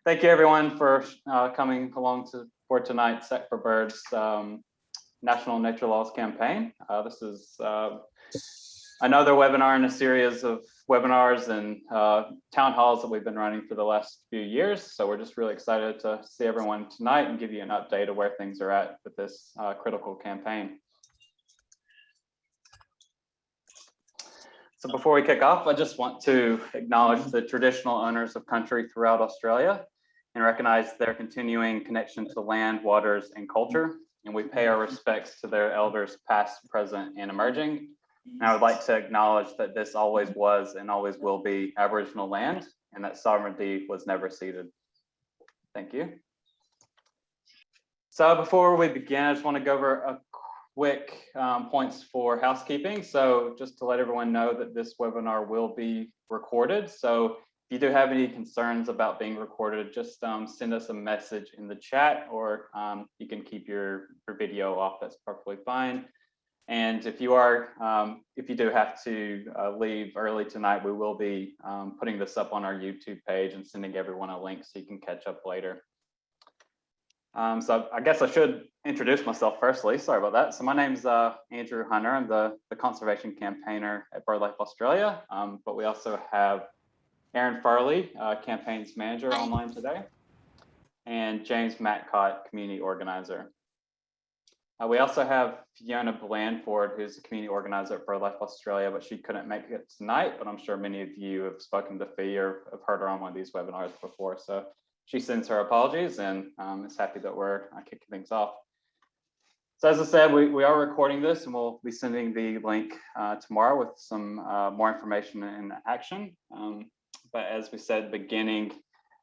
Thank you everyone for coming along for tonight's Act for Birds National Nature Laws campaign. This is another webinar in a series of webinars and town halls that we've been running for the last few years. So we're just really excited to see everyone tonight and give you an update of where things are at with this critical campaign. So before we kick off, I just want to acknowledge the traditional owners of country throughout Australia and recognize their continuing connection to the land, waters, and culture. And we pay our respects to their elders past, present, and emerging. And I would like to acknowledge that this always was and always will be Aboriginal land, and that sovereignty was never ceded. Thank you. So before we begin, I just want to go over a quick points for housekeeping. So just to let everyone know that this webinar will be recorded. So if you do have any concerns about being recorded, just send us a message in the chat, or you can keep your video off. That's perfectly fine. And if you do have to leave early tonight, we will be putting this up on our YouTube page and sending everyone a link so you can catch up later. So I guess I should introduce myself firstly. Sorry about that. So my name's Andrew Hunter. I'm the conservation campaigner at BirdLife Australia, but we also have Aaron Farley, campaigns manager online today, and James Matcott, community organizer. We also have Fiona Blandford, who's a community organizer at BirdLife Australia, but she couldn't make it tonight, but I'm sure many of you have spoken to Fee or have heard her on one of these webinars before. So she sends her apologies and is happy that we're kicking things off. So as I said, we are recording this and we'll be sending the link tomorrow with some more information and action. But as we said at the beginning,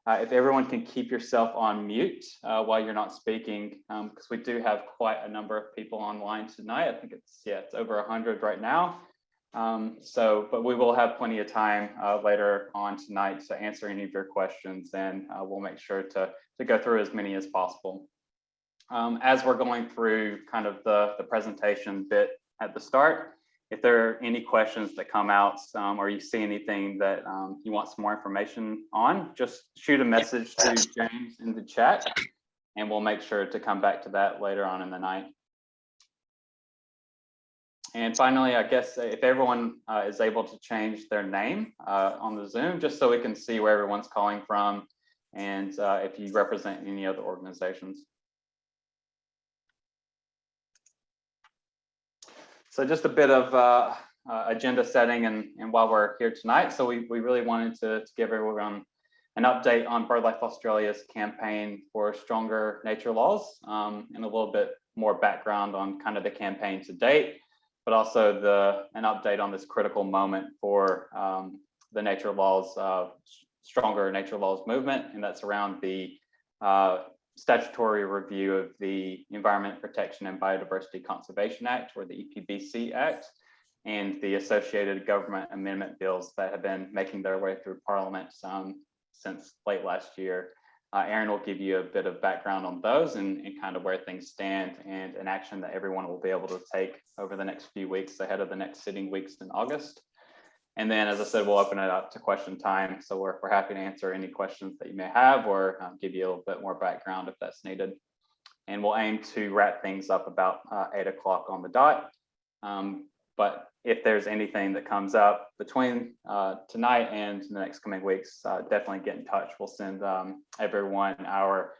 if everyone can keep yourself on mute while you're not speaking, because we do have quite a number of people online tonight. I think it's over 100 right now. But we will have plenty of time later on tonight to answer any of your questions, and we'll make sure to go through as many as possible. As we're going through kind of the presentation bit at the start, if there are any questions that come out or you see anything that you want some more information on, just shoot a message to James in the chat, and we'll make sure to come back to that later on in the night. And finally, I guess if everyone is able to change their name on the Zoom, just so we can see where everyone's calling from, and if you represent any other organizations. So just a bit of agenda setting and while we're here tonight. So we really wanted to give everyone an update on BirdLife Australia's campaign for stronger nature laws, and a little bit more background on kind of the campaign to date, but also an update on this critical moment for the nature laws, stronger nature laws movement, and that's around the statutory review of the Environment Protection and Biodiversity Conservation Act, or the EPBC Act, and the associated government amendment bills that have been making their way through Parliament since late last year. Aaron will give you a bit of background on those and kind of where things stand and an action that everyone will be able to take over the next few weeks ahead of the next sitting weeks in August. And then, as I said, we'll open it up to question time. So we're happy to answer any questions that you may have, or give you a little bit more background if that's needed. And we'll aim to wrap things up about 8 o'clock on the dot. But if there's anything that comes up between tonight and the next coming weeks, definitely get in touch. We'll send everyone our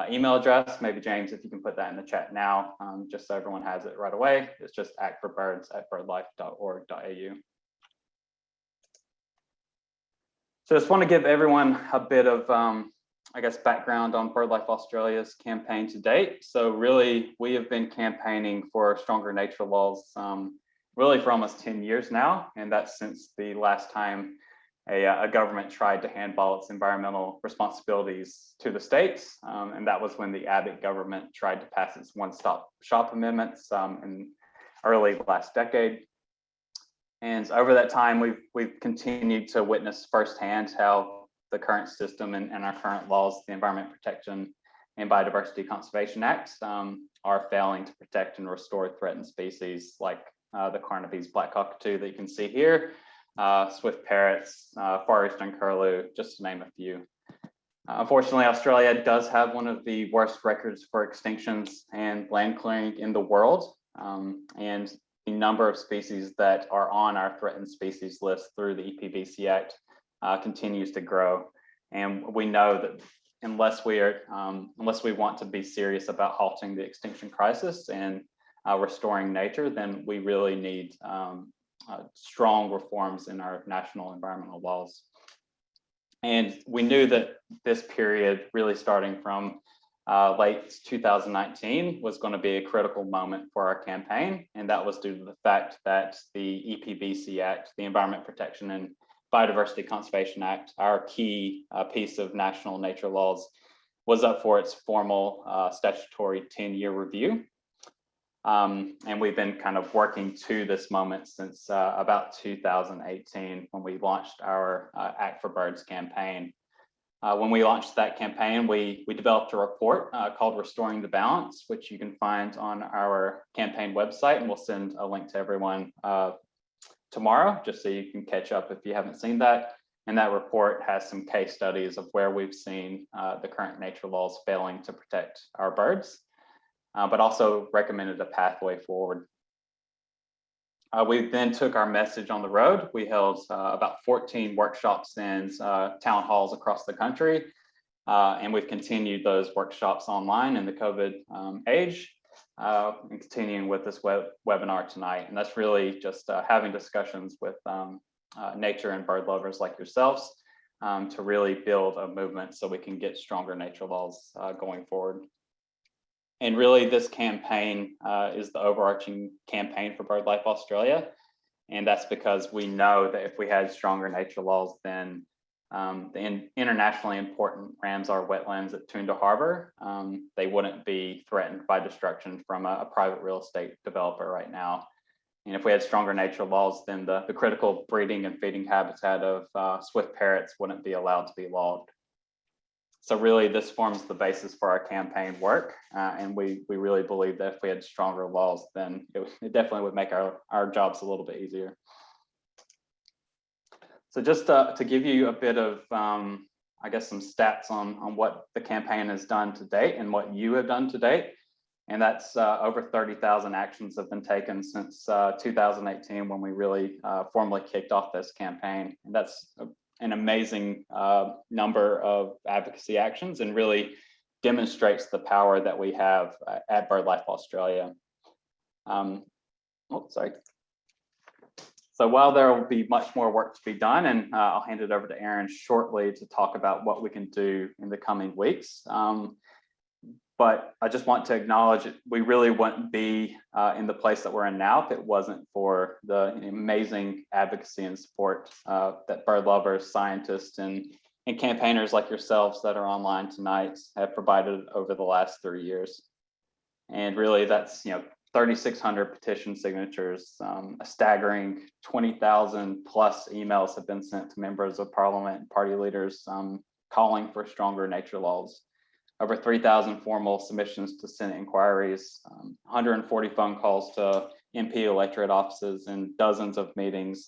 email address. Maybe James, if you can put that in the chat now, just so everyone has it right away. It's just actforbirds@birdlife.org.au. So I just want to give everyone a bit of, I guess, background on BirdLife Australia's campaign to date. So really, we have been campaigning for stronger nature laws really for almost 10 years now, and that's since the last time a government tried to handball its environmental responsibilities to the states, and that was when the Abbott government tried to pass its one-stop shop amendments in early last decade. And over that time, we've continued to witness firsthand how the current system and our current laws, the Environment Protection and Biodiversity Conservation Act, are failing to protect and restore threatened species like the Carnaby's black cockatoo that you can see here, swift parrots, far eastern curlew, just to name a few. Unfortunately, Australia does have one of the worst records for extinctions and land clearing in the world. And the number of species that are on our threatened species list through the EPBC Act continues to grow. And we know that unless we want to be serious about halting the extinction crisis and restoring nature, then we really need strong reforms in our national environmental laws. And we knew that this period, really starting from late 2019, was going to be a critical moment for our campaign. And that was due to the fact that the EPBC Act, the Environment Protection and Biodiversity Conservation Act, our key piece of national nature laws, was up for its formal statutory 10-year review. And we've been kind of working to this moment since about 2018, when we launched our Act for Birds campaign. When we launched that campaign, we developed a report called Restoring the Balance, which you can find on our campaign website, and we'll send a link to everyone tomorrow, just so you can catch up if you haven't seen that. And that report has some case studies of where we've seen the current nature laws failing to protect our birds, but also recommended a pathway forward. We then took our message on the road. We held about 14 workshops and town halls across the country, and we've continued those workshops online in the COVID age, and continuing with this webinar tonight. And that's really just having discussions with nature and bird lovers like yourselves to really build a movement so we can get stronger nature laws going forward. And really, this campaign is the overarching campaign for BirdLife Australia. And that's because we know that if we had stronger nature laws, then the internationally important Ramsar wetlands at Toondah Harbour, they wouldn't be threatened by destruction from a private real estate developer right now. And if we had stronger nature laws, then the critical breeding and feeding habitat of swift parrots wouldn't be allowed to be logged. So really, this forms the basis for our campaign work. And we really believe that if we had stronger laws, then it definitely would make our jobs a little bit easier. So just to give you a bit of, I guess, some stats on what the campaign has done to date and what you have done to date. And that's over 30,000 actions have been taken since 2018, when we really formally kicked off this campaign. And that's an amazing number of advocacy actions, and really demonstrates the power that we have at BirdLife Australia. So while there will be much more work to be done, and I'll hand it over to Aaron shortly to talk about what we can do in the coming weeks. But I just want to acknowledge we really wouldn't be in the place that we're in now if it wasn't for the amazing advocacy and support that bird lovers, scientists, and campaigners like yourselves that are online tonight have provided over the last 3 years. And really, that's 3,600 petition signatures, a staggering 20,000 plus emails have been sent to members of parliament and party leaders calling for stronger nature laws. Over 3,000 formal submissions to Senate inquiries, 140 phone calls to MP electorate offices, and dozens of meetings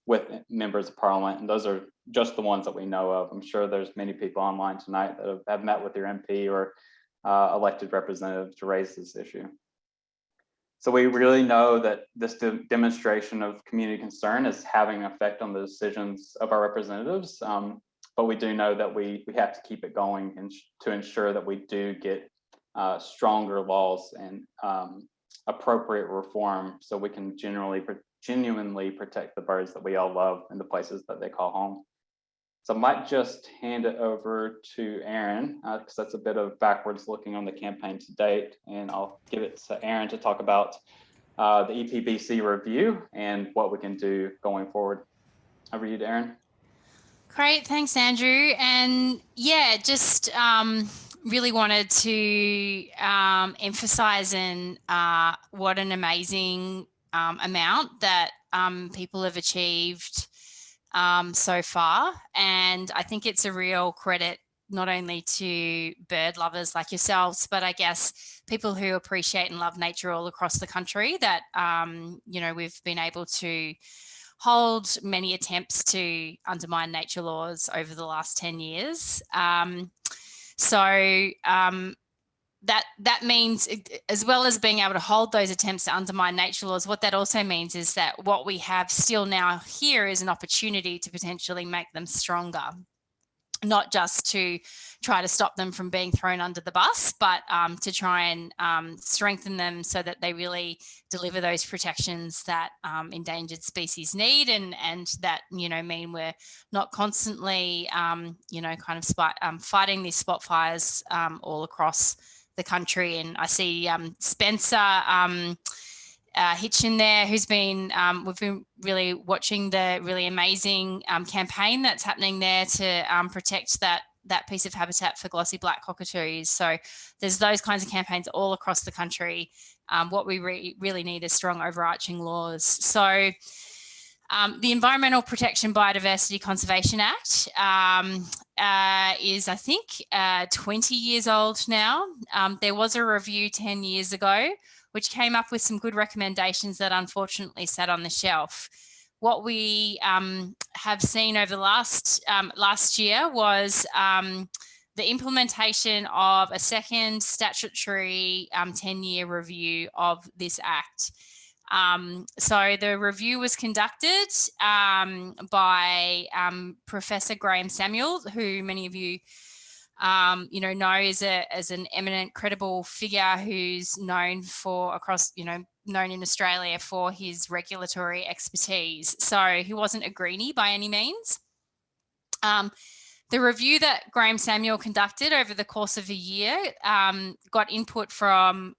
with members of parliament. And those are just the ones that we know of. I'm sure there's many people online tonight that have met with your MP or elected representative to raise this issue. So we really know that this demonstration of community concern is having an effect on the decisions of our representatives. But we do know that we have to keep it going and to ensure that we do get stronger laws and appropriate reform, so we can genuinely protect the birds that we all love in the places that they call home. So I might just hand it over to Aaron, because that's a bit of backwards looking on the campaign to date, and I'll give it to Aaron to talk about the EPBC review and what we can do going forward. Over to you, Aaron. Great, thanks, Andrew. And yeah, just really wanted to emphasize what an amazing amount that people have achieved so far. And I think it's a real credit not only to bird lovers like yourselves, but I guess people who appreciate and love nature all across the country that, we've been able to hold many attempts to undermine nature laws over the last 10 years. That means, as well as being able to hold those attempts to undermine nature laws, what that also means is that what we have still now here is an opportunity to potentially make them stronger, not just to try to stop them from being thrown under the bus, but to try and strengthen them so that they really deliver those protections that endangered species need, and that, mean we're not constantly, kind of fighting these spot fires all across the country. And I see Spencer Hitchin there, who's been, we've been really watching the really amazing campaign that's happening there to protect that piece of habitat for glossy black cockatoos. So there's those kinds of campaigns all across the country. What we really need is strong overarching laws. So the Environmental Protection Biodiversity Conservation Act is, I think, 20 years old now. There was a review 10 years ago, which came up with some good recommendations that unfortunately sat on the shelf. What we have seen over the last year was the implementation of a second statutory 10-year review of this act. So the review was conducted by Professor Graham Samuel, who many of you know as an eminent, credible figure who's known in Australia for his regulatory expertise. So he wasn't a greenie by any means. The review that Graham Samuel conducted over the course of a year got input from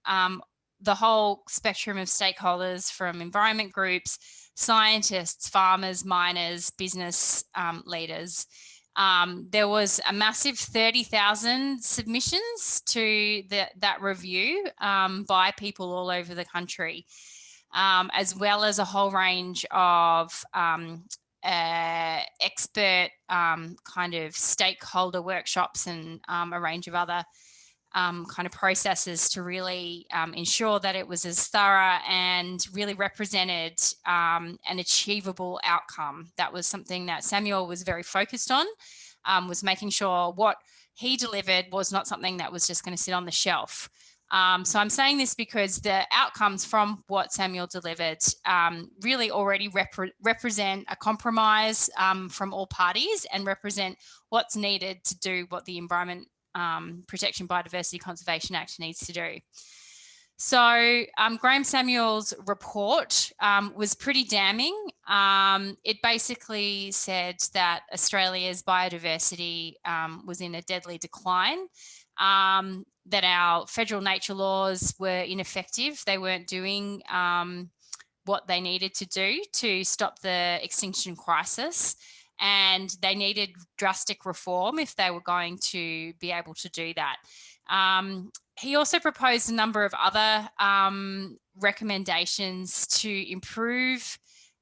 the whole spectrum of stakeholders, from environment groups, scientists, farmers, miners, business leaders. There was a massive 30,000 submissions to that review by people all over the country, as well as a whole range of expert kind of stakeholder workshops and a range of other kind of processes to really ensure that it was as thorough and really represented an achievable outcome. That was something that Samuel was very focused on, was making sure what he delivered was not something that was just going to sit on the shelf. So I'm saying this because the outcomes from what Samuel delivered really already represent a compromise from all parties and represent what's needed to do what the Environment Protection Biodiversity Conservation Act needs to do. So Graham Samuel's report was pretty damning. It basically said that Australia's biodiversity was in a deadly decline, that our federal nature laws were ineffective. They weren't doing what they needed to do to stop the extinction crisis, and they needed drastic reform if they were going to be able to do that. He also proposed a number of other recommendations to improve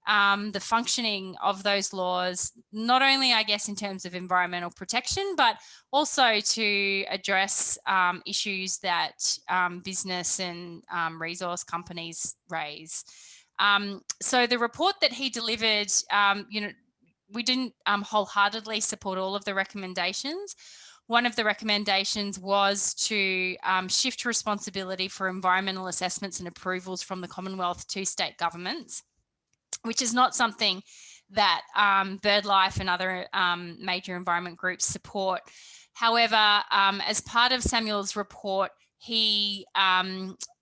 the functioning of those laws, not only, I guess, in terms of environmental protection, but also to address issues that business and resource companies raise. So the report that he delivered, we didn't wholeheartedly support all of the recommendations. One of the recommendations was to shift responsibility for environmental assessments and approvals from the Commonwealth to state governments, which is not something that BirdLife and other major environment groups support. However, as part of Samuel's report, he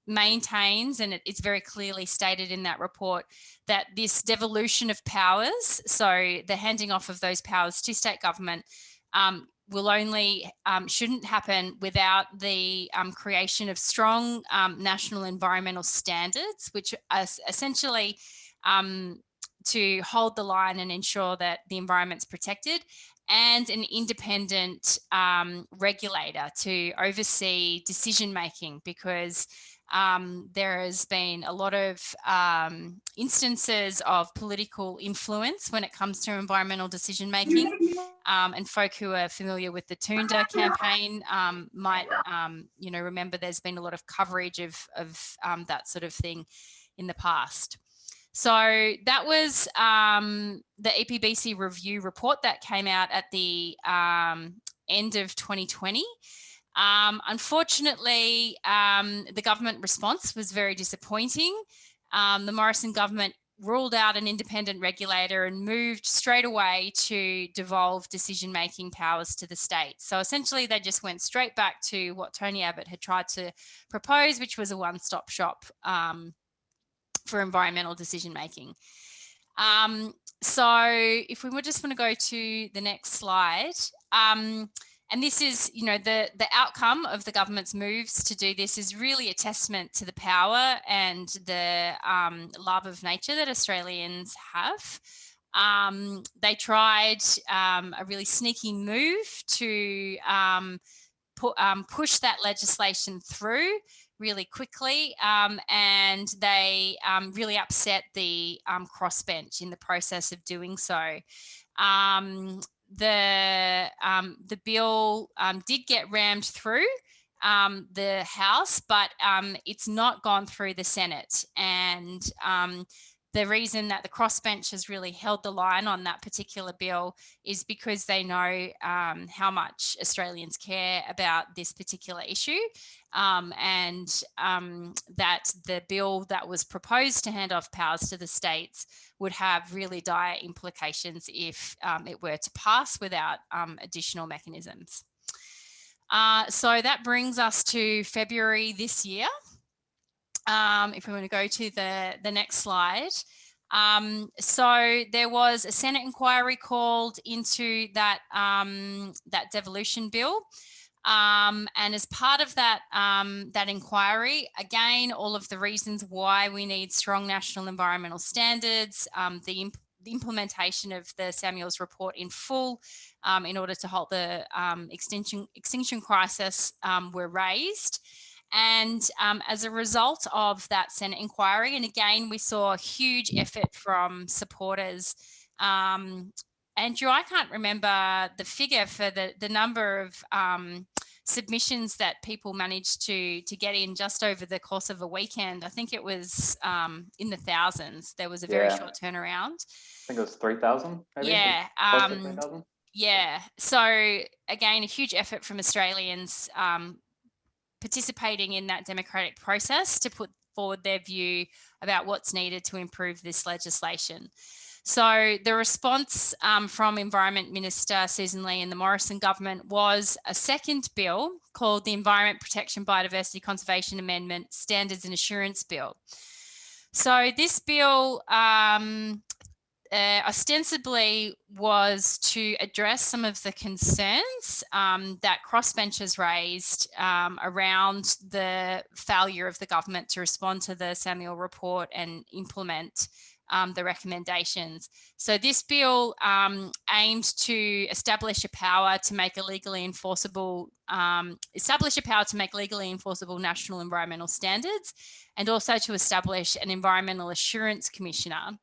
maintains, and it's very clearly stated in that report, that this devolution of powers, so the handing off of those powers to state government, will only shouldn't happen without the creation of strong national environmental standards, which are essentially to hold the line and ensure that the environment's protected, and an independent regulator to oversee decision making, because there has been a lot of instances of political influence when it comes to environmental decision making, and folk who are familiar with the Toondah campaign might remember there's been a lot of coverage of that sort of thing in the past. So that was the EPBC review report that came out at the end of 2020. Unfortunately, the government response was very disappointing. The Morrison government ruled out an independent regulator and moved straight away to devolve decision-making powers to the states. So essentially, they just went straight back to what Tony Abbott had tried to propose, which was a one-stop shop for environmental decision-making. So if we just want to go to the next slide, and this is, you know, the outcome of the government's moves to do this is really a testament to the power and the love of nature that Australians have. They tried a really sneaky move to push that legislation through really quickly, and they really upset the crossbench in the process of doing so. The bill did get rammed through the House, but it's not gone through the Senate. And the reason that the crossbench has really held the line on that particular bill is because they know how much Australians care about this particular issue, and that the bill that was proposed to hand off powers to the states would have really dire implications if it were to pass without additional mechanisms. So that brings us to February this year. If we want to go to the next slide. So there was a Senate inquiry called into that, that devolution bill. And as part of that, that inquiry, again, all of the reasons why we need strong national environmental standards, the implementation of the Samuels report in full in order to halt the extinction crisis were raised. And as a result of that Senate inquiry, and again, we saw a huge effort from supporters. Andrew, I can't remember the figure for the number of submissions that people managed to get in just over the course of a weekend. I think it was in the thousands. There was a very short turnaround. I think it was 3,000, maybe? Yeah. Close to 3,000? Yeah. So again, a huge effort from Australians participating in that democratic process to put forward their view about what's needed to improve this legislation. So the response from Environment Minister Susan Lee and the Morrison government was a second bill called the Environment Protection, Biodiversity, Conservation Amendment Standards and Assurance Bill. So this bill ostensibly was to address some of the concerns that crossbenchers raised around the failure of the government to respond to the Samuel report and implement the recommendations. So this bill aimed to establish a power to make legally enforceable national environmental standards, and also to establish an environmental assurance commissioner.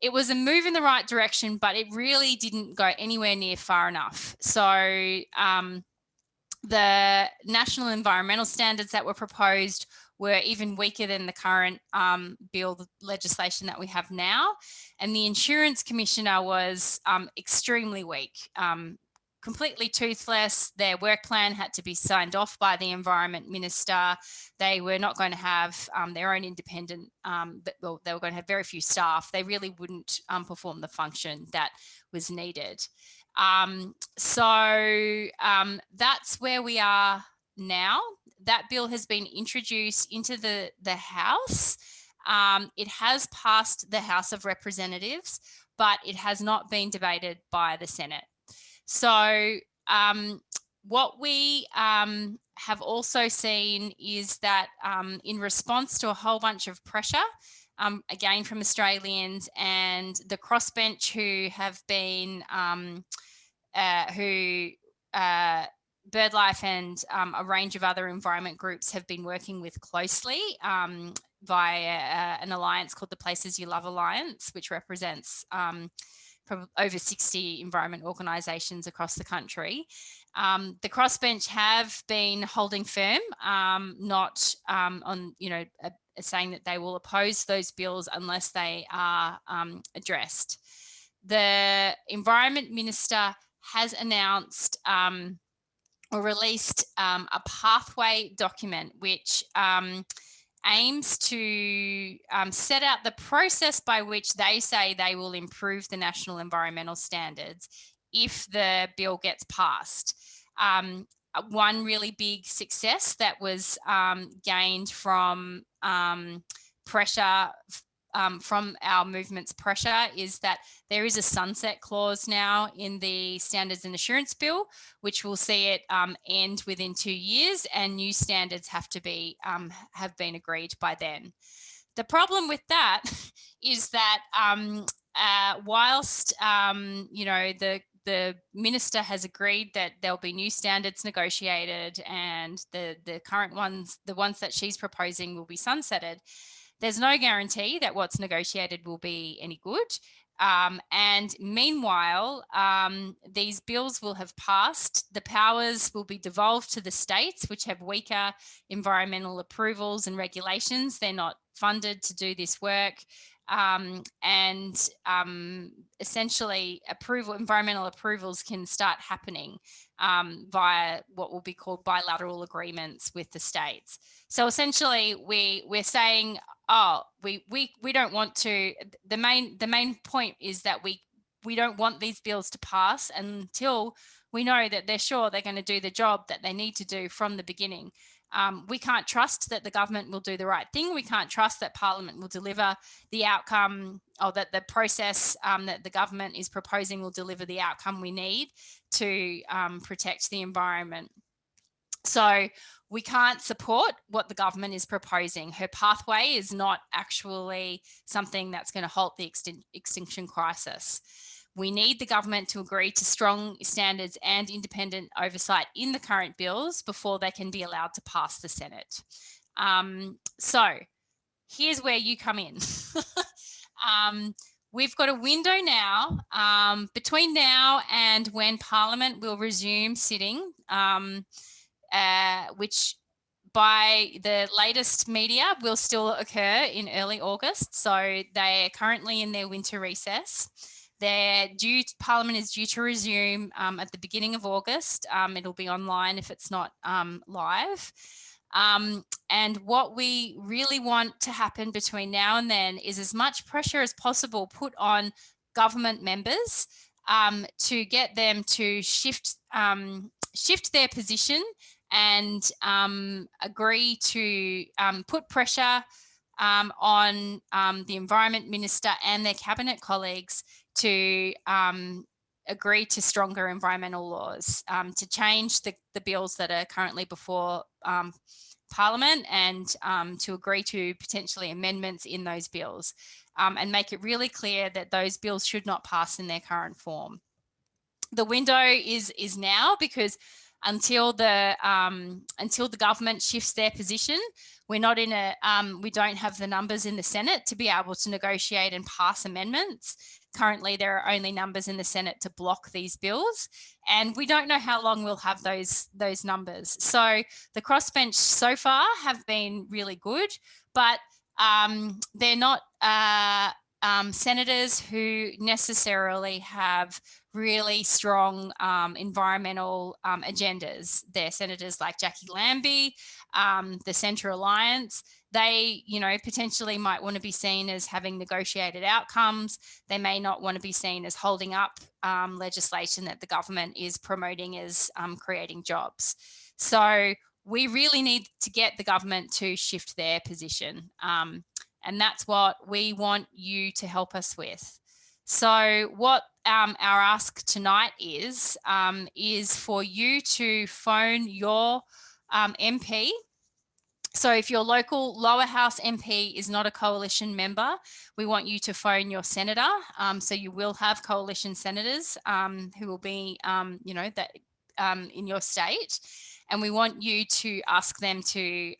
It was a move in the right direction, but it really didn't go anywhere near far enough. So the national environmental standards that were proposed were even weaker than the current bill, the legislation that we have now. And the insurance commissioner was extremely weak, completely toothless. Their work plan had to be signed off by the environment minister. They were not going to have their own independent, well, they were going to have very few staff. They really wouldn't perform the function that was needed. So that's where we are now. That bill has been introduced into the House. It has passed the House of Representatives, but it has not been debated by the Senate. So what we have also seen is that in response to a whole bunch of pressure, again from Australians and the crossbench who have been, BirdLife and a range of other environment groups have been working with closely via an alliance called the Places You Love Alliance, which represents over 60 environment organisations across the country. The crossbench have been holding firm, not on saying that they will oppose those bills unless they are addressed. The Environment Minister has announced or released a pathway document which aims to set out the process by which they say they will improve the national environmental standards if the bill gets passed. One really big success that was gained from pressure from our movement's pressure is that there is a sunset clause now in the Standards and Assurance Bill, which will see it end within 2 years, and new standards have to be have been agreed by then. The problem with that is that whilst you know, the minister has agreed that there'll be new standards negotiated and the current ones, the ones that she's proposing, will be sunsetted, there's no guarantee that what's negotiated will be any good. And meanwhile, these bills will have passed. The powers will be devolved to the states, which have weaker environmental approvals and regulations. They're not funded to do this work. Essentially environmental approvals can start happening via what will be called bilateral agreements with the states. So essentially we're saying, oh, we don't want to, the main point is that we don't want these bills to pass until we know that they're sure they're going to do the job that they need to do from the beginning. We can't trust that the government will do the right thing. We can't trust that Parliament will deliver the outcome, or that the process that the government is proposing will deliver the outcome we need to protect the environment. So we can't support what the government is proposing. Her pathway is not actually something that's going to halt the extinction crisis. We need the government to agree to strong standards and independent oversight in the current bills before they can be allowed to pass the Senate. So here's where you come in. We've got a window now between now and when Parliament will resume sitting, which by the latest media will still occur in early August. So they're currently in their winter recess. Parliament is due to resume at the beginning of August. It'll be online if it's not live. And what we really want to happen between now and then is as much pressure as possible put on government members to get them to shift their position and agree to put pressure on the Environment Minister and their cabinet colleagues to agree to stronger environmental laws, to change the bills that are currently before Parliament, and to agree to potentially amendments in those bills, and make it really clear that those bills should not pass in their current form. The window is now, because until the government shifts their position, we're not in a we don't have the numbers in the Senate to be able to negotiate and pass amendments. Currently, there are only numbers in the Senate to block these bills, and we don't know how long we'll have those numbers. So the crossbench so far have been really good, but they're not senators who necessarily have really strong environmental agendas. They're senators like Jackie Lambie, the Centre Alliance. They, potentially might want to be seen as having negotiated outcomes. They may not want to be seen as holding up legislation that the government is promoting as creating jobs. So we really need to get the government to shift their position. And that's what we want you to help us with. So what our ask tonight is for you to phone your MP. So if your local lower house MP is not a coalition member, we want you to phone your senator. So you will have coalition senators who will be, in your state. And we want you to ask them to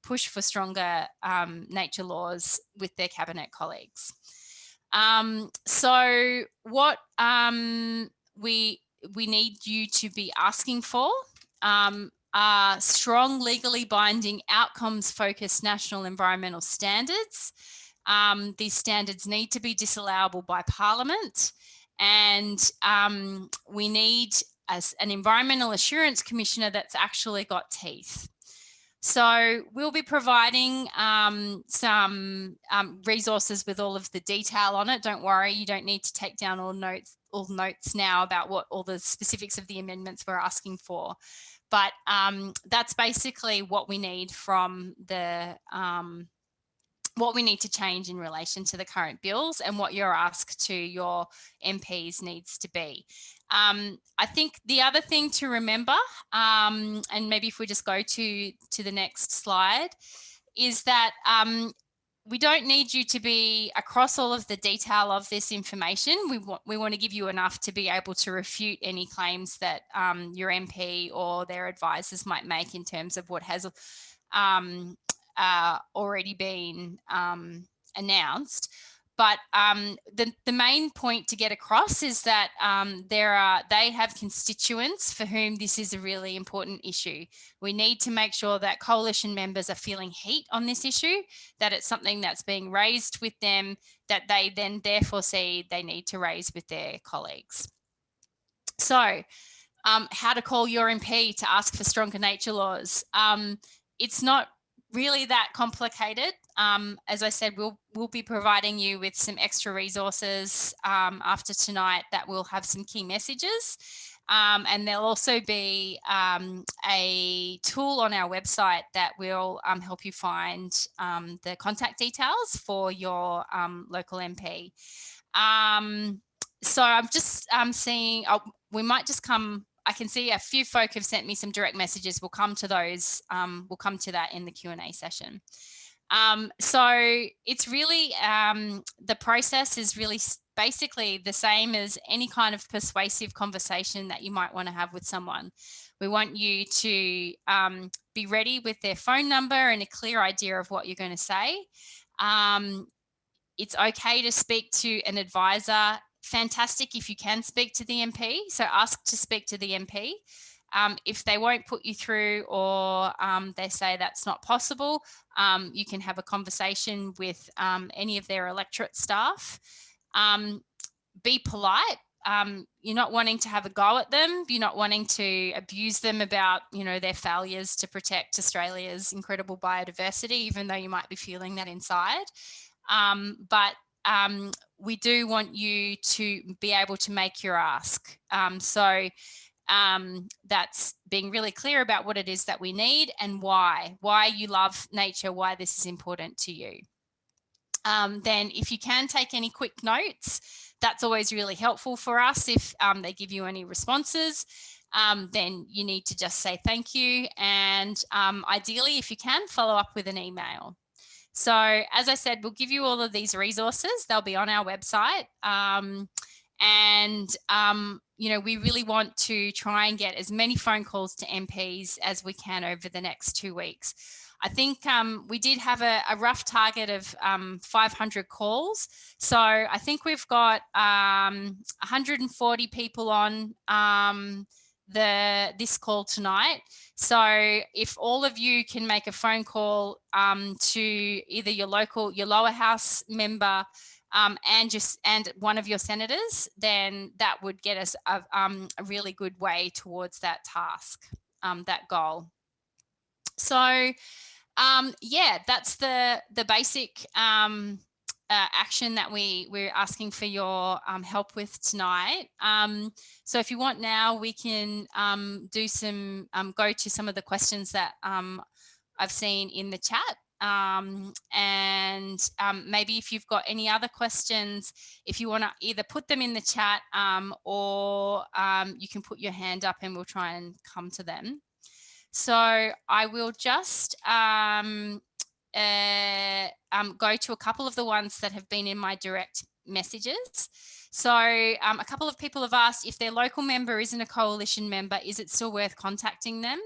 push for stronger nature laws with their cabinet colleagues. So what we need you to be asking for strong, legally binding, outcomes-focused national environmental standards. These standards need to be disallowable by Parliament, and we need an Environmental Assurance Commissioner that's actually got teeth. So we'll be providing some resources with all of the detail on it. Don't worry, you don't need to take down all notes now about what all the specifics of the amendments we're asking for. But that's basically what we need from the what we need to change in relation to the current bills, and what your ask to your MPs needs to be. I think the other thing to remember, and maybe if we just go to the next slide, is that we don't need you to be across all of the detail of this information. We want to give you enough to be able to refute any claims that your MP or their advisors might make in terms of what has already been announced. But the main point to get across is that they have constituents for whom this is a really important issue. We need to make sure that coalition members are feeling heat on this issue, that it's something that's being raised with them, that they then therefore see they need to raise with their colleagues. So how to call your MP to ask for stronger nature laws. It's not really that complicated. As I said, we'll be providing you with some extra resources after tonight that will have some key messages. And there'll also be a tool on our website that will help you find the contact details for your local MP. So I'm just seeing, we might just come, I can see a few folk have sent me some direct messages. We'll come to those. We'll come to that in the Q&A session. So it's really, the process is really basically the same as any kind of persuasive conversation that you might want to have with someone. We want you to be ready with their phone number and a clear idea of what you're going to say. It's okay to speak to an advisor. Fantastic if you can speak to the MP, so ask to speak to the MP. If they won't put you through, or they say that's not possible, you can have a conversation with any of their electorate staff. Be polite. You're not wanting to have a go at them. You're not wanting to abuse them about, their failures to protect Australia's incredible biodiversity, even though you might be feeling that inside. But we do want you to be able to make your ask. So that's being really clear about what it is that we need and why you love nature, why this is important to you. Then if you can take any quick notes, that's always really helpful for us. If they give you any responses, then you need to just say thank you. And ideally, if you can, follow up with an email. So as I said, we'll give you all of these resources. They'll be on our website. We really want to try and get as many phone calls to MPs as we can over the next 2 weeks. I think we did have a rough target of 500 calls. So I think we've got 140 people on this call tonight. So if all of you can make a phone call to either your lower house member and one of your senators, then that would get us a really good way towards that task, that goal. So yeah, that's the basic action that we're asking for your help with tonight. So if you want now, we can do some go to some of the questions that I've seen in the chat. Maybe if you've got any other questions, if you want to either put them in the chat or you can put your hand up and we'll try and come to them. So I will just go to a couple of the ones that have been in my direct messages. So a couple of people have asked if their local member isn't a coalition member, is it still worth contacting them?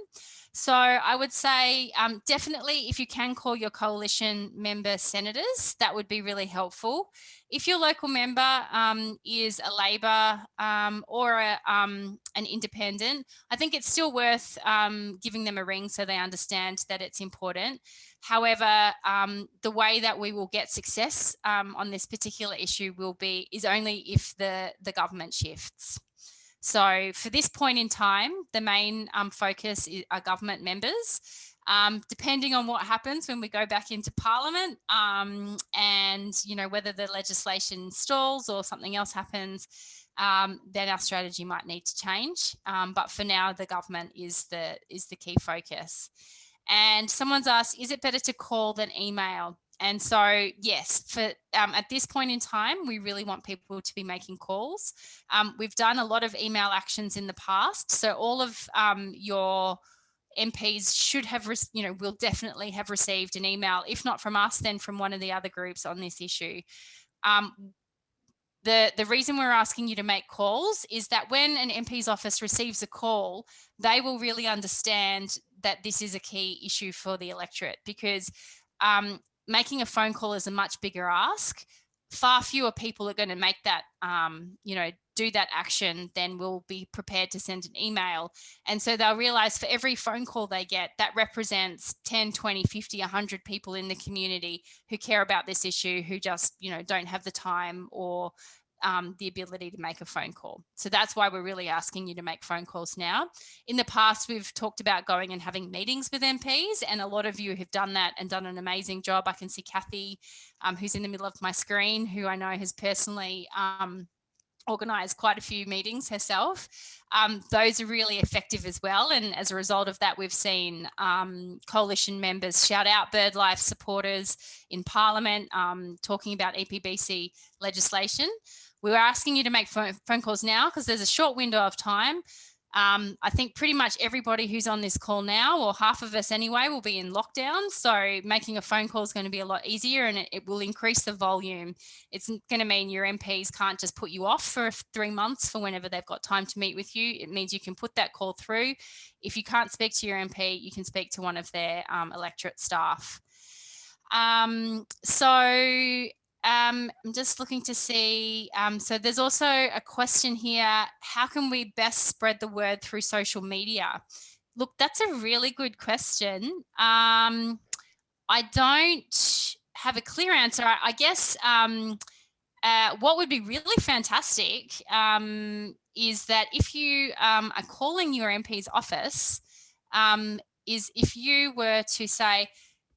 So I would say definitely if you can call your coalition member senators, that would be really helpful. If your local member is a Labor or an independent, I think it's still worth giving them a ring so they understand that it's important. However, the way that we will get success on this particular issue is only if the government shifts. So for this point in time, the main focus are government members. Depending on what happens when we go back into Parliament and, whether the legislation stalls or something else happens, then our strategy might need to change. But for now, the government is the key focus. And someone's asked, is it better to call than email? And so, yes, for at this point in time, we really want people to be making calls. We've done a lot of email actions in the past. So all of your MPs should have, will definitely have received an email, if not from us, then from one of the other groups on this issue. The reason we're asking you to make calls is that when an MP's office receives a call, they will really understand that this is a key issue for the electorate, because making a phone call is a much bigger ask. Far fewer people are going to make that, do that action than will be prepared to send an email. And so they'll realize for every phone call they get, that represents 10, 20, 50, 100 people in the community who care about this issue, who just, don't have the time or the ability to make a phone call. So that's why we're really asking you to make phone calls now. In the past, we've talked about going and having meetings with MPs, and a lot of you have done that and done an amazing job. I can see Kathy, who's in the middle of my screen, who I know has personally organised quite a few meetings herself. Those are really effective as well. And as a result of that, we've seen coalition members shout out BirdLife supporters in Parliament talking about EPBC legislation. We were asking you to make phone calls now because there's a short window of time. I think pretty much everybody who's on this call now, or half of us anyway, will be in lockdown. So making a phone call is going to be a lot easier, and it will increase the volume. It's going to mean your MPs can't just put you off for 3 months for whenever they've got time to meet with you. It means you can put that call through. If you can't speak to your MP, you can speak to one of their electorate staff. I'm just looking to see, so there's also a question here, how can we best spread the word through social media? Look, that's a really good question. I don't have a clear answer. I guess what would be really fantastic is that if you are calling your MP's office, is if you were to say,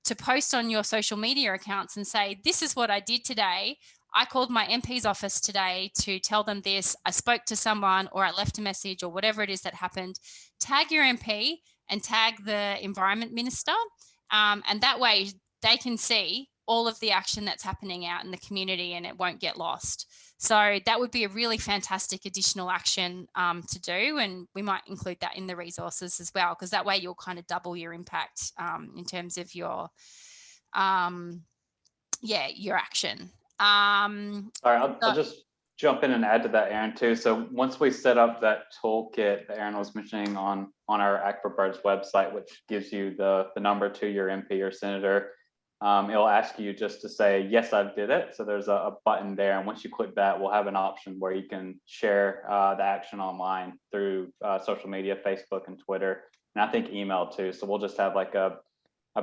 to post on your social media accounts and say, this is what I did today. I called my MP's office today to tell them this. I spoke to someone, or I left a message, or whatever it is that happened. Tag your MP and tag the Environment Minister. And that way they can see all of the action that's happening out in the community and it won't get lost. So that would be a really fantastic additional action to do, and we might include that in the resources as well, because that way you'll kind of double your impact in terms of your action. Sorry, I'll just jump in and add to that, Erin, too. So once we set up that toolkit that Erin was mentioning on our Act for Birds website, which gives you the number to your MP or senator, it'll ask you just to say, yes, I did it. So there's a button there. And once you click that, we'll have an option where you can share the action online through social media, Facebook and Twitter, and I think email too. So we'll just have like a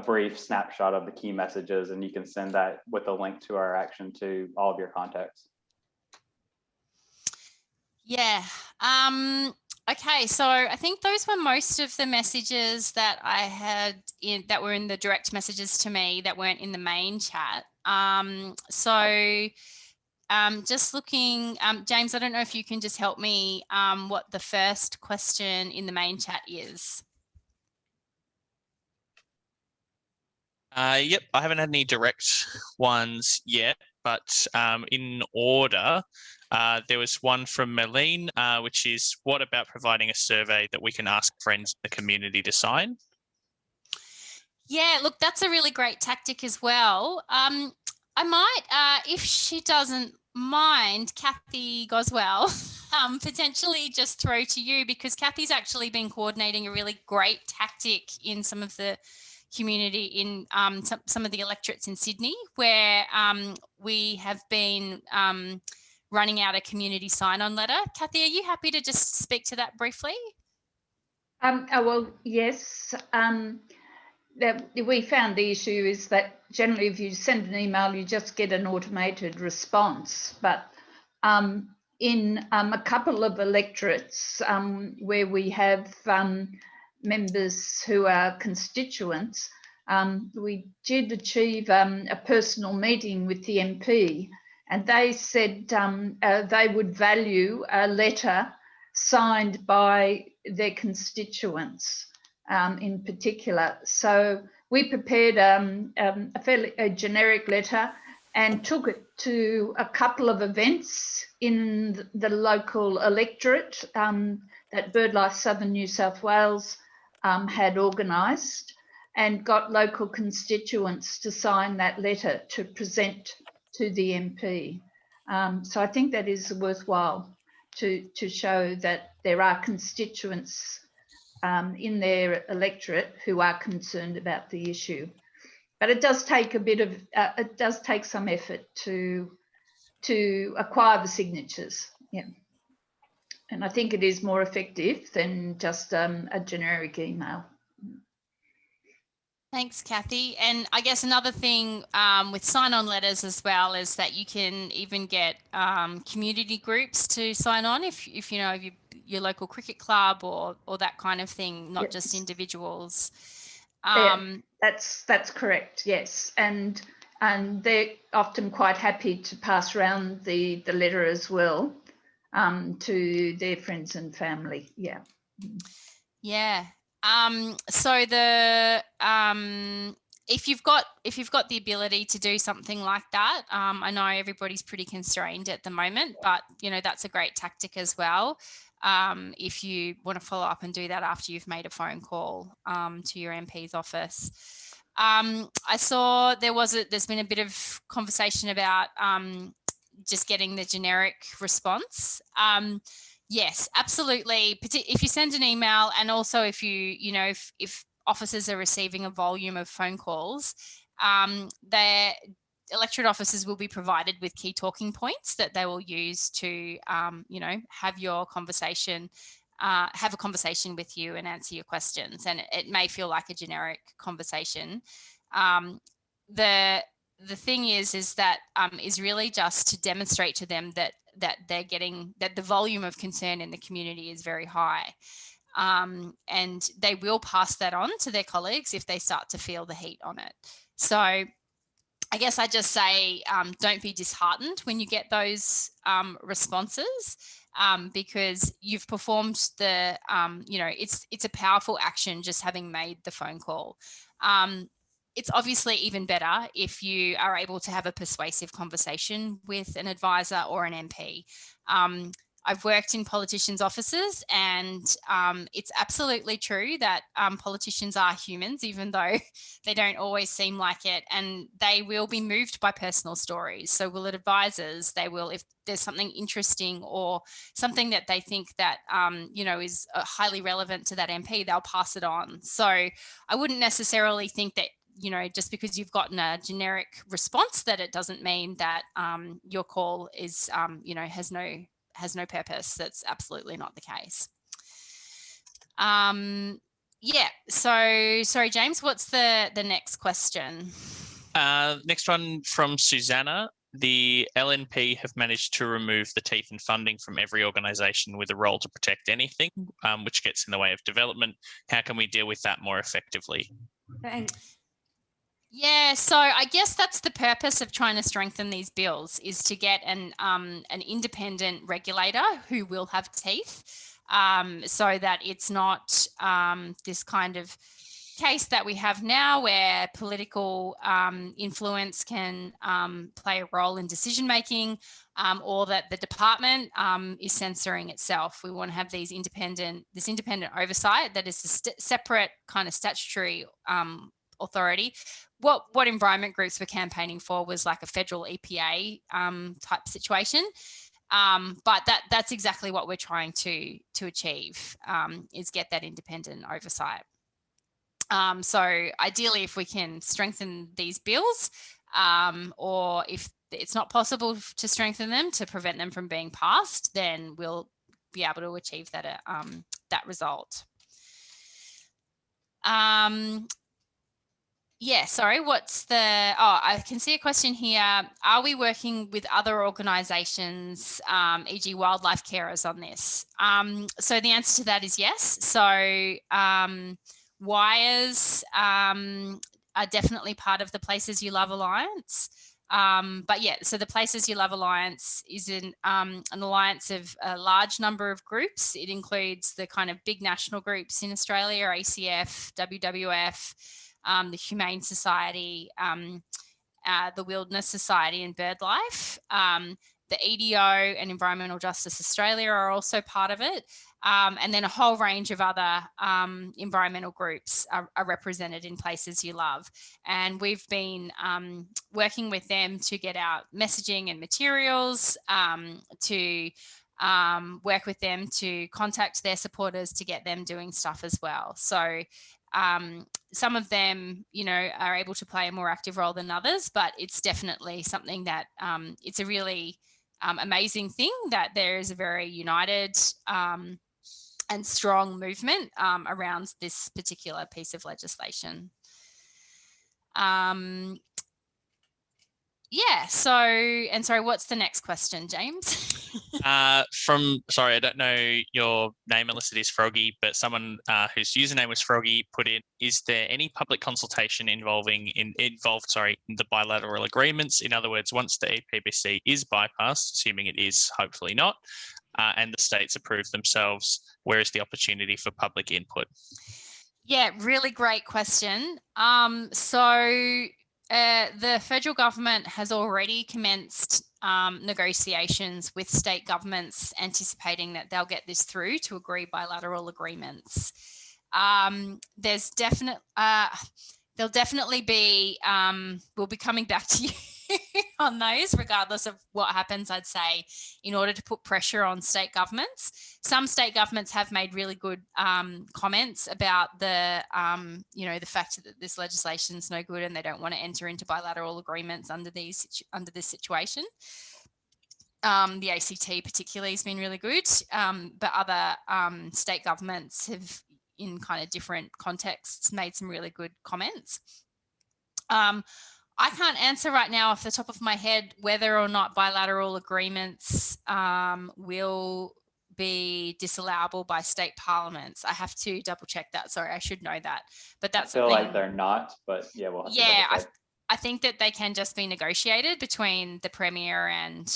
brief snapshot of the key messages, and you can send that with a link to our action to all of your contacts. Yeah. Okay, so I think those were most of the messages that I had that were in the direct messages to me that weren't in the main chat. Just looking, James, I don't know if you can just help me what the first question in the main chat is. Yep, I haven't had any direct ones yet, but in order, there was one from Melene, which is, what about providing a survey that we can ask friends in the community to sign? Yeah, look, that's a really great tactic as well. I might, if she doesn't mind, Kathy Goswell, potentially just throw to you, because Kathy's actually been coordinating a really great tactic in some of the community in some of the electorates in Sydney, where we have been running out a community sign-on letter. Kathy, are you happy to just speak to that briefly? Well, yes. That we found the issue is that generally if you send an email, you just get an automated response. But in a couple of electorates where we have members who are constituents, we did achieve a personal meeting with the MP, and they said they would value a letter signed by their constituents. In particular. So we prepared a generic letter and took it to a couple of events in the local electorate that BirdLife Southern New South Wales had organised, and got local constituents to sign that letter to present to the MP. So I think that is worthwhile to show that there are constituents in their electorate who are concerned about the issue. But it does take a bit of, it does take some effort to acquire the signatures. Yeah. And I think it is more effective than just a generic email. Thanks, Kathy. And I guess another thing with sign-on letters as well is that you can even get community groups to sign on if you know your local cricket club or that kind of thing, not just individuals. That's correct. Yes, and they're often quite happy to pass around the letter as well to their friends and family. Yeah. Yeah. So the if you've got the ability to do something like that, I know everybody's pretty constrained at the moment, but you know that's a great tactic as well. If you want to follow up and do that after you've made a phone call to your MP's office. I saw there's been a bit of conversation about just getting the generic response. Yes, absolutely. If you send an email, and also if if officers are receiving a volume of phone calls, their electorate officers will be provided with key talking points that they will use to, have your conversation, have a conversation with you and answer your questions. And it may feel like a generic conversation. The thing is that is really just to demonstrate to them that they're getting, that the volume of concern in the community is very high. And they will pass that on to their colleagues if they start to feel the heat on it. So I guess I just say, don't be disheartened when you get those responses, because you've performed the, it's a powerful action just having made the phone call. It's obviously even better if you are able to have a persuasive conversation with an advisor or an MP. I've worked in politicians' offices, and it's absolutely true that politicians are humans, even though they don't always seem like it, and they will be moved by personal stories. So will advisors, they will, if there's something interesting or something that they think that, is highly relevant to that MP, they'll pass it on. So I wouldn't necessarily think that, just because you've gotten a generic response, that it doesn't mean that your call is, has no purpose. That's absolutely not the case. Yeah. So sorry, James, what's the next question? Next one from Susanna. The LNP have managed to remove the teeth and funding from every organisation with a role to protect anything, which gets in the way of development. How can we deal with that more effectively? Yeah, so I guess that's the purpose of trying to strengthen these bills, is to get an independent regulator who will have teeth, so that it's not this kind of case that we have now where political influence can play a role in decision making, or that the department is censoring itself. We want to have this independent oversight that is a separate kind of statutory authority. What environment groups were campaigning for was like a federal EPA type situation. But that's exactly what we're trying to achieve, is get that independent oversight. So ideally, if we can strengthen these bills, or if it's not possible to strengthen them to prevent them from being passed, then we'll be able to achieve that that result. Yeah, sorry, I can see a question here. Are we working with other organisations, e.g. wildlife carers on this? So the answer to that is yes. So WIRES are definitely part of the Places You Love Alliance. But yeah, so the Places You Love Alliance is an alliance of a large number of groups. It includes the kind of big national groups in Australia, ACF, WWF, the Humane Society, the Wilderness Society and BirdLife. The EDO and Environmental Justice Australia are also part of it. And then a whole range of other environmental groups are represented in Places You Love. And we've been working with them to get out messaging and materials, to work with them to contact their supporters to get them doing stuff as well. So some of them, are able to play a more active role than others, but it's definitely something that it's a really amazing thing that there is a very united and strong movement around this particular piece of legislation. Yeah, sorry, what's the next question, James? Sorry, I don't know your name unless it is Froggy, but someone whose username was Froggy put in, is there any public consultation involved in the bilateral agreements? In other words, once the EPBC is bypassed, assuming it is, hopefully not, and the states approve themselves, where is the opportunity for public input? Yeah, really great question. The federal government has already commenced negotiations with state governments, anticipating that they'll get this through to agree bilateral agreements. There'll definitely be, we'll be coming back to you on those, regardless of what happens, I'd say, in order to put pressure on state governments. Some state governments have made really good comments about the fact that this legislation is no good and they don't want to enter into bilateral agreements under this situation. The ACT particularly has been really good, but other state governments have, in kind of different contexts, made some really good comments. I can't answer right now off the top of my head whether or not bilateral agreements will be disallowable by state parliaments. I have to double check that. Sorry, I should know that. But that's I feel like they're not, but yeah, we'll have to double check. I think that they can just be negotiated between the Premier and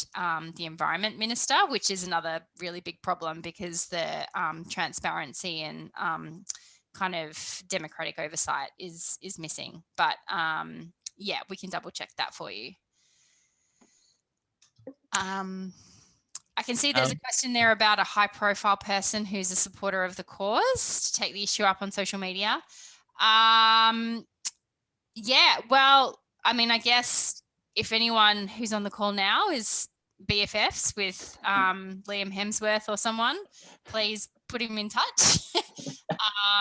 the Environment Minister, which is another really big problem because the transparency and kind of democratic oversight is missing. But yeah, we can double check that for you. I can see there's a question there about a high profile person who's a supporter of the cause to take the issue up on social media. Yeah, well, I mean, I guess if anyone who's on the call now is BFFs with Liam Hemsworth or someone, please put him in touch.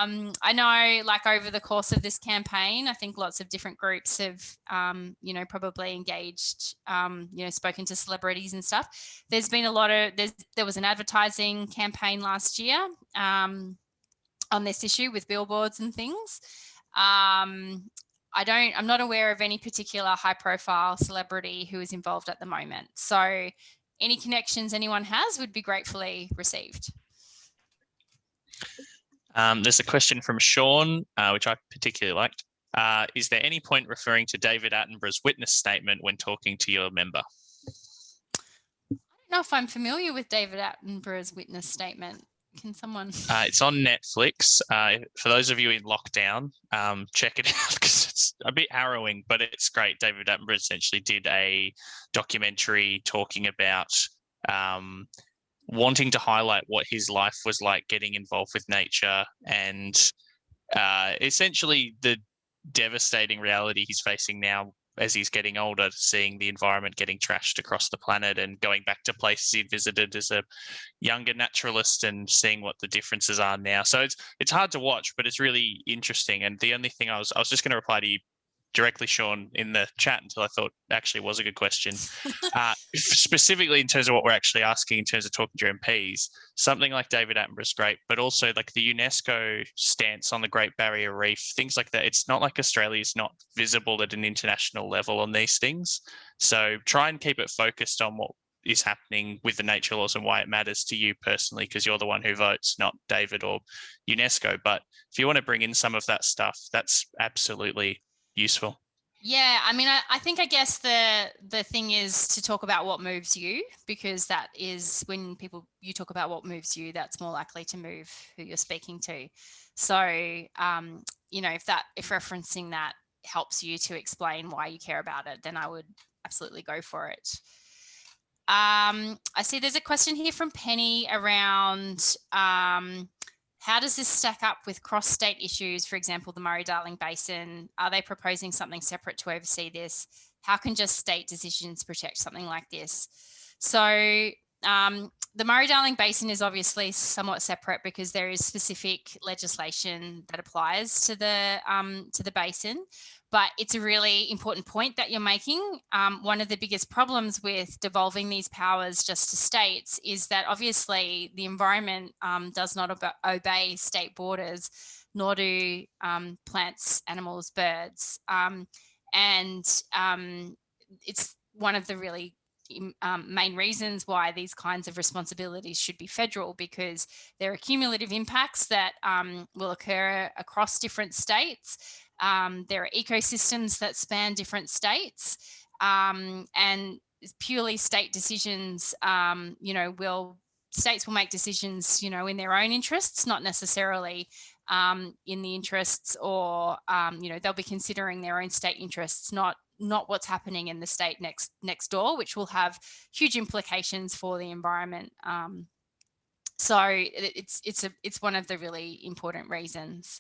I know, like, over the course of this campaign, I think lots of different groups have, probably engaged, spoken to celebrities and stuff. There's been a lot of, there was an advertising campaign last year on this issue with billboards and things. I'm not aware of any particular high profile celebrity who is involved at the moment. So any connections anyone has would be gratefully received. There's a question from Sean, which I particularly liked. Is there any point referring to David Attenborough's witness statement when talking to your member? I don't know if I'm familiar with David Attenborough's witness statement. Can someone? It's on Netflix. For those of you in lockdown, check it out because it's a bit harrowing, but it's great. David Attenborough essentially did a documentary talking about wanting to highlight what his life was like getting involved with nature and essentially the devastating reality he's facing now as he's getting older, seeing the environment getting trashed across the planet and going back to places he'd visited as a younger naturalist and seeing what the differences are now. So it's hard to watch, but it's really interesting. And the only thing I was just going to reply to you directly, Sean, in the chat until I thought actually was a good question. Specifically in terms of what we're actually asking in terms of talking to your MPs, something like David Attenborough is great, but also like the UNESCO stance on the Great Barrier Reef, things like that. It's not like Australia is not visible at an international level on these things. So try and keep it focused on what is happening with the nature laws and why it matters to you personally, because you're the one who votes, not David or UNESCO. But if you want to bring in some of that stuff, that's absolutely useful. Yeah, I mean, I think I guess the thing is to talk about what moves you, because that is when you talk about what moves you, that's more likely to move who you're speaking to. So, you know, if referencing that helps you to explain why you care about it, then I would absolutely go for it. I see there's a question here from Penny around how does this stack up with cross-state issues, for example, the Murray-Darling Basin? Are they proposing something separate to oversee this? How can just state decisions protect something like this? So the Murray-Darling Basin is obviously somewhat separate because there is specific legislation that applies to the basin. But it's a really important point that you're making. One of the biggest problems with devolving these powers just to states is that obviously the environment does not obey state borders, nor do plants, animals, birds. And it's one of the really main reasons why these kinds of responsibilities should be federal, because there are cumulative impacts that will occur across different states. There are ecosystems that span different states, and purely state decisions, you know, states will make decisions, you know, in their own interests, not necessarily in the interests, or you know, they'll be considering their own state interests, not what's happening in the state next door, which will have huge implications for the environment. So it's one of the really important reasons.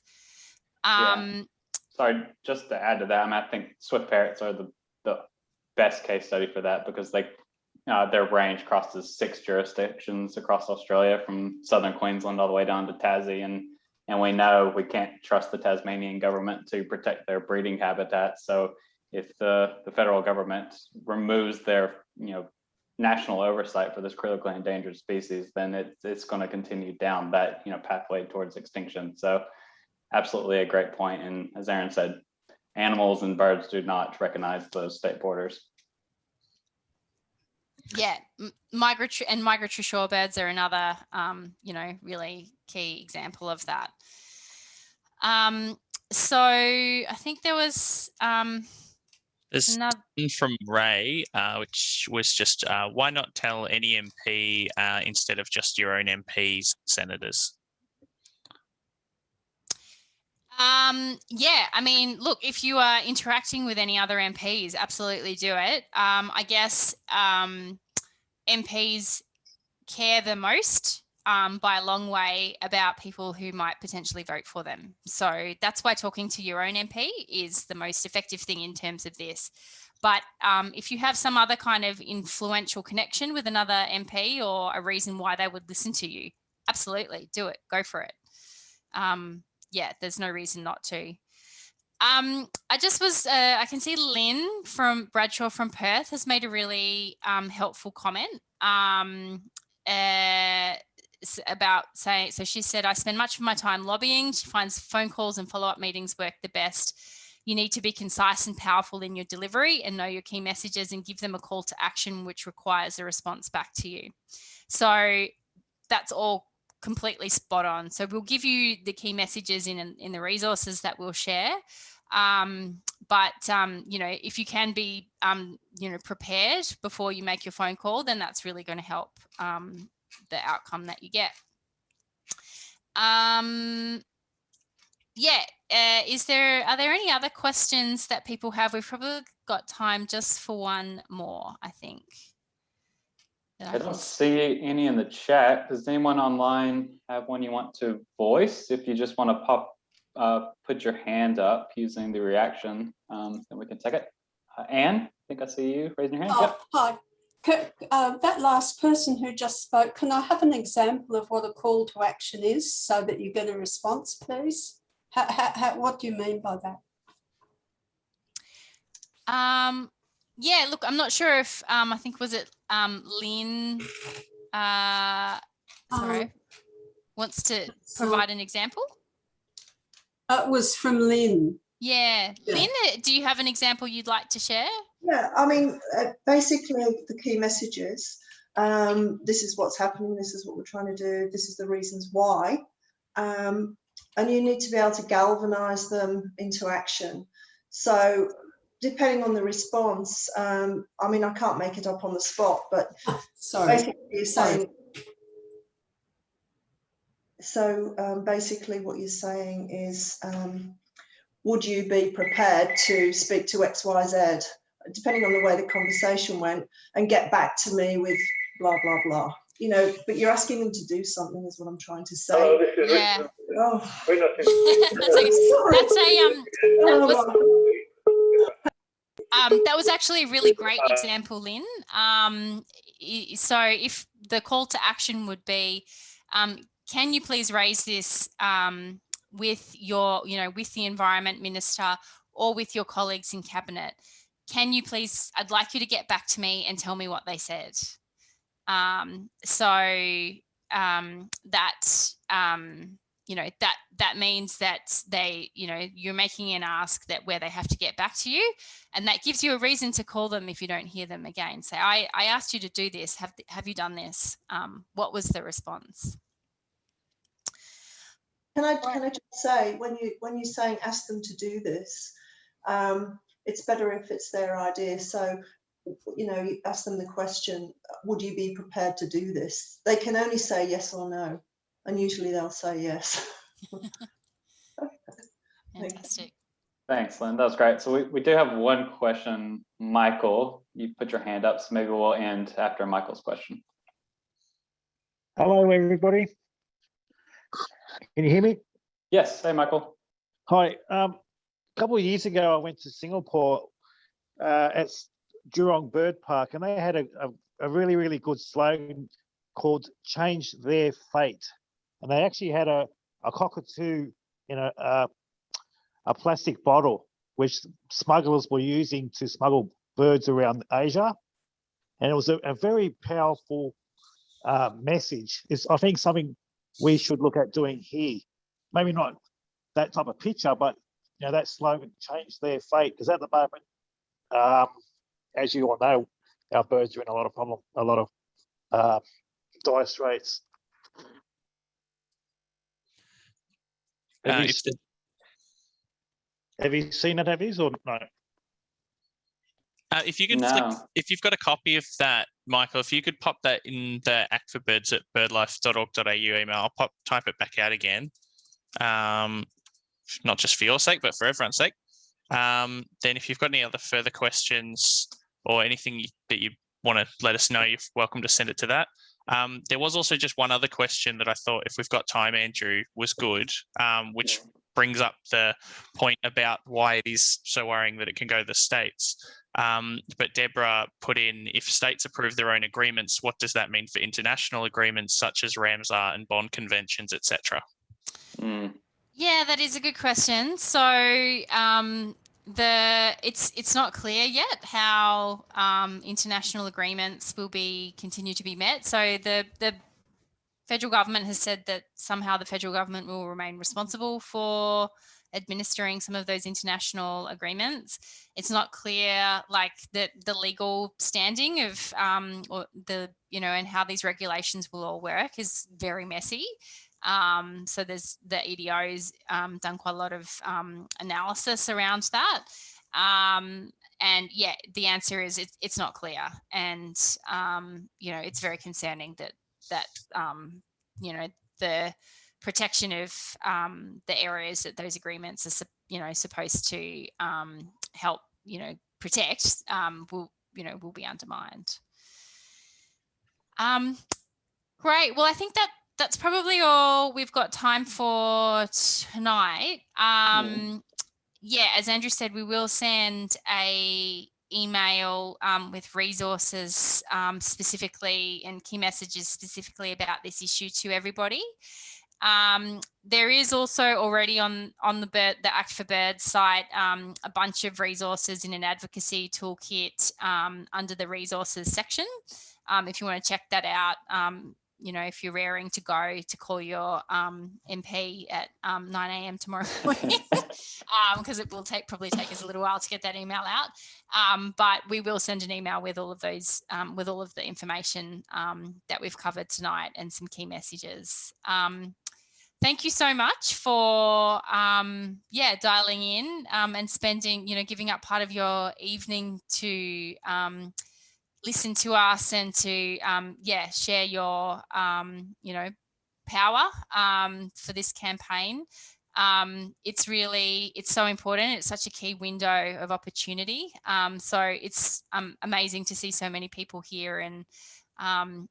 Sorry, just to add to that, I think swift parrots are the best case study for that, because their range crosses 6 jurisdictions across Australia, from southern Queensland all the way down to Tassie, and we know we can't trust the Tasmanian government to protect their breeding habitats. So if the federal government removes their national oversight for this critically endangered species, then it's going to continue down that pathway towards extinction. So absolutely a great point. And as Aaron said, animals and birds do not recognize those state borders. Yeah, migratory shorebirds are another, really key example of that. So I think there was there's another from Ray, which was just why not tell any MP instead of just your own MPs, senators? Yeah, I mean, look, if you are interacting with any other MPs, absolutely do it. I guess MPs care the most by a long way about people who might potentially vote for them. So that's why talking to your own MP is the most effective thing in terms of this. But if you have some other kind of influential connection with another MP or a reason why they would listen to you, absolutely do it. Go for it. Yeah, there's no reason not to. I can see Lynn from Bradshaw from Perth has made a really helpful comment about saying, so she said, I spend much of my time lobbying. She finds phone calls and follow-up meetings work the best. You need to be concise and powerful in your delivery and know your key messages and give them a call to action, which requires a response back to you. So that's all completely spot on. So we'll give you the key messages in the resources that we'll share. But if you can be, prepared before you make your phone call, then that's really going to help the outcome that you get. Are there any other questions that people have? We've probably got time just for one more, I think. I don't see any in the chat. Does anyone online have one you want to voice? If you just want to put your hand up using the reaction, then we can take it. Anne, I think I see you raising your hand. Oh, Yep. hi. That last person who just spoke, can I have an example of what a call to action is so that you get a response, please? What do you mean by that? Yeah, look, I'm not sure if I think was it Lynn wants to provide an example. It was from Lynn. Yeah. Lynn, do you have an example you'd like to share? Yeah, I mean, basically the key messages, this is what's happening, this is what we're trying to do, this is the reasons why, and you need to be able to galvanise them into action. So depending on the response, I mean, I can't make it up on the spot, but basically you're saying, basically what you're saying is, would you be prepared to speak to XYZ, depending on the way the conversation went, and get back to me with blah, blah, blah. You know, but you're asking them to do something is what I'm trying to say. Hello, this is Yeah. Richard. Oh. That was actually a really great example, Lynn. So if the call to action would be, can you please raise this with your, with the Environment Minister or with your colleagues in Cabinet? Can you please, I'd like you to get back to me and tell me what they said. That means that they, you're making an ask that where they have to get back to you, and that gives you a reason to call them if you don't hear them again. Say, I asked you to do this. Have you done this? What was the response? Can I just say, when you're saying ask them to do this, it's better if it's their idea. So, you ask them the question, would you be prepared to do this? They can only say yes or no, and usually they'll say yes. Fantastic. Thanks, Lynn. That was great. So we do have one question. Michael, you put your hand up, so maybe we'll end after Michael's question. Hello, everybody. Can you hear me? Yes. Hey, Michael. Hi. A couple of years ago, I went to Singapore at Jurong Bird Park, and they had a really, really good slogan called "Change Their Fate." And they actually had a cockatoo in a plastic bottle, which smugglers were using to smuggle birds around Asia. And it was a very powerful message. It's, I think, something we should look at doing here. Maybe not that type of picture, but that slogan, "Change Their Fate," because at the moment, as you all know, our birds are in a lot of dire straits. Have you seen it, have you, or no? If you could, if you've got a copy of that, Michael, if you could pop that in the Act for Birds at birdlife.org.au email, I'll type it back out again. Not just for your sake, but for everyone's sake. Then if you've got any other further questions or anything that you want to let us know, you're welcome to send it to that. There was also just one other question that I thought, if we've got time, Andrew, was good, which brings up the point about why it is so worrying that it can go to the states. But Deborah put in, if states approve their own agreements, what does that mean for international agreements such as Ramsar and bond conventions, etc.? Yeah, that is a good question. So it's not clear yet how international agreements will continue to be met. So the federal government has said that somehow the federal government will remain responsible for administering some of those international agreements. It's not clear, like the legal standing of or the and how these regulations will all work is very messy. So there's the EDO's done quite a lot of analysis around that. And yeah, the answer is it's not clear. And, it's very concerning that the protection of the areas that those agreements are, supposed to help, protect will be undermined. Great. Well, I think that's probably all we've got time for tonight. Yeah, as Andrew said, we will send a email with resources specifically and key messages specifically about this issue to everybody. There is also already on the Act for Birds site a bunch of resources in an advocacy toolkit under the resources section. If you want to check that out, you know, if you're raring to go to call your MP at 9 a.m. tomorrow morning, because it will probably take us a little while to get that email out. But we will send an email with all of those, with all of the information that we've covered tonight and some key messages. Thank you so much for dialing in and spending, you know, giving up part of your evening to listen to us and to share your you know, power for this campaign. It's so important. It's such a key window of opportunity. So it's amazing to see so many people here and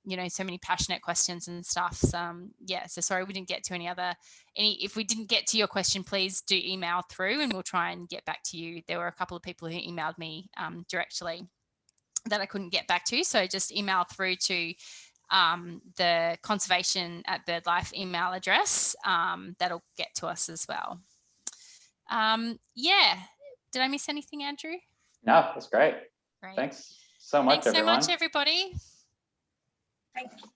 you know, so many passionate questions and stuff. So sorry we didn't get to if we didn't get to your question, please do email through and we'll try and get back to you. There were a couple of people who emailed me directly that I couldn't get back to, so just email through to the Conservation at BirdLife email address. That'll get to us as well. Did I miss anything, Andrew? No, that's great. Great. Thanks so much, Thanks everyone. so much, everybody. Thank you.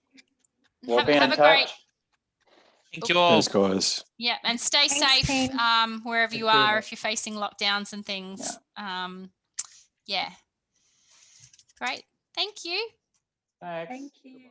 We'll be in touch. Thank you all. Thanks, guys. Yeah, and stay Thanks, safe team. wherever you are, if you're facing lockdowns and things. Great. Thank you. Thanks. Thank you.